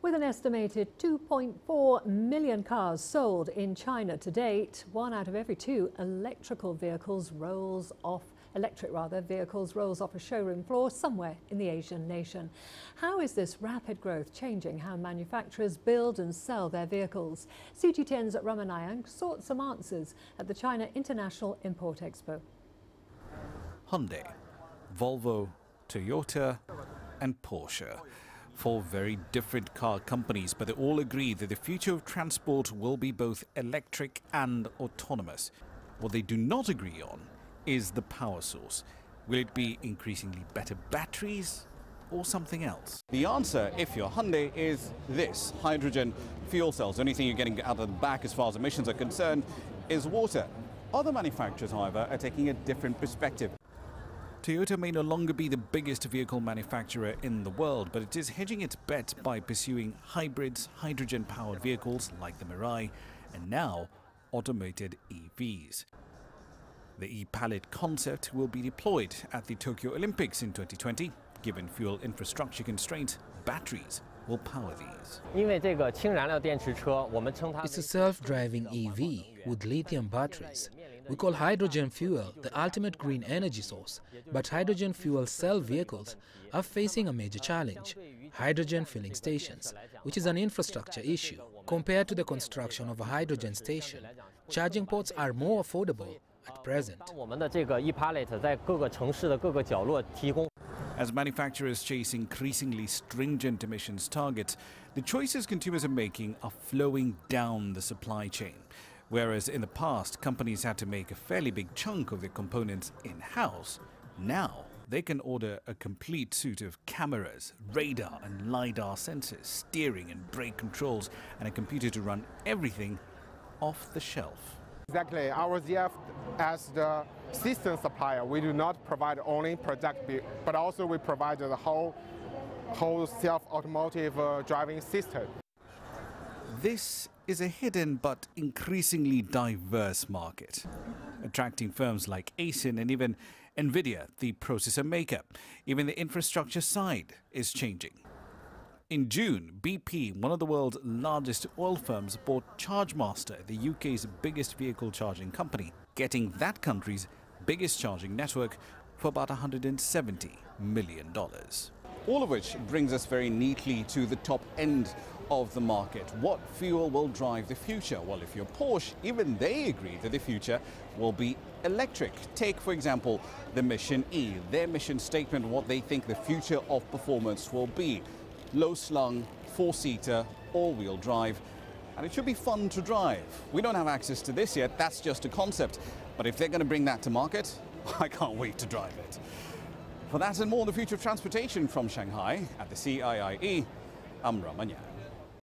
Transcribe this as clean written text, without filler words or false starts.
With an estimated 2.4 million cars sold in China to date, 1 out of every 2 electric vehicles rolls off a showroom floor somewhere in the Asian nation. How is this rapid growth changing how manufacturers build and sell their vehicles? CGTN's Ramah Nyang sought some answers at the China International Import Expo. Hyundai, Volvo, Toyota and Porsche. 4 very different car companies, but they all agree that the future of transport will be both electric and autonomous. What they do not agree on is the power source. Will it be increasingly better batteries or something else? The answer, if you're Hyundai, is this: hydrogen fuel cells. The only thing you're getting out of the back as far as emissions are concerned is water. Other manufacturers, however, are taking a different perspective. Toyota may no longer be the biggest vehicle manufacturer in the world, but it is hedging its bet by pursuing hybrids, hydrogen-powered vehicles like the Mirai, and now automated EVs. The e-pallet concept will be deployed at the Tokyo Olympics in 2020. Given fuel infrastructure constraints, batteries will power these. It's a self-driving EV with lithium batteries. We call hydrogen fuel the ultimate green energy source, but hydrogen fuel cell vehicles are facing a major challenge: hydrogen filling stations, which is an infrastructure issue. Compared to the construction of a hydrogen station, charging ports are more affordable at present. As manufacturers chase increasingly stringent emissions targets, the choices consumers are making are flowing down the supply chain. Whereas in the past, companies had to make a fairly big chunk of their components in-house, now they can order a complete suite of cameras, radar and LiDAR sensors, steering and brake controls, and a computer to run everything off the shelf. Exactly. Our ZF, as the system supplier, we do not provide only product, but also we provide the whole self-automotive driving system. This is a hidden but increasingly diverse market, attracting firms like ASIN and even NVIDIA, the processor maker. Even the infrastructure side is changing. In June, BP, one of the world's largest oil firms, bought ChargeMaster, the UK's biggest vehicle charging company, getting that country's biggest charging network for about $170 million. All of which brings us very neatly to the top end of the market. What fuel will drive the future? Well, if you're Porsche, even they agree that the future will be electric. Take, for example, the Mission E. Their mission statement, what they think the future of performance will be: low-slung, 4-seater, all-wheel drive, and it should be fun to drive. We don't have access to this yet, that's just a concept. But if they're going to bring that to market, I can't wait to drive it. For that and more on the future of transportation from Shanghai at the CIIE, I'm Ramah.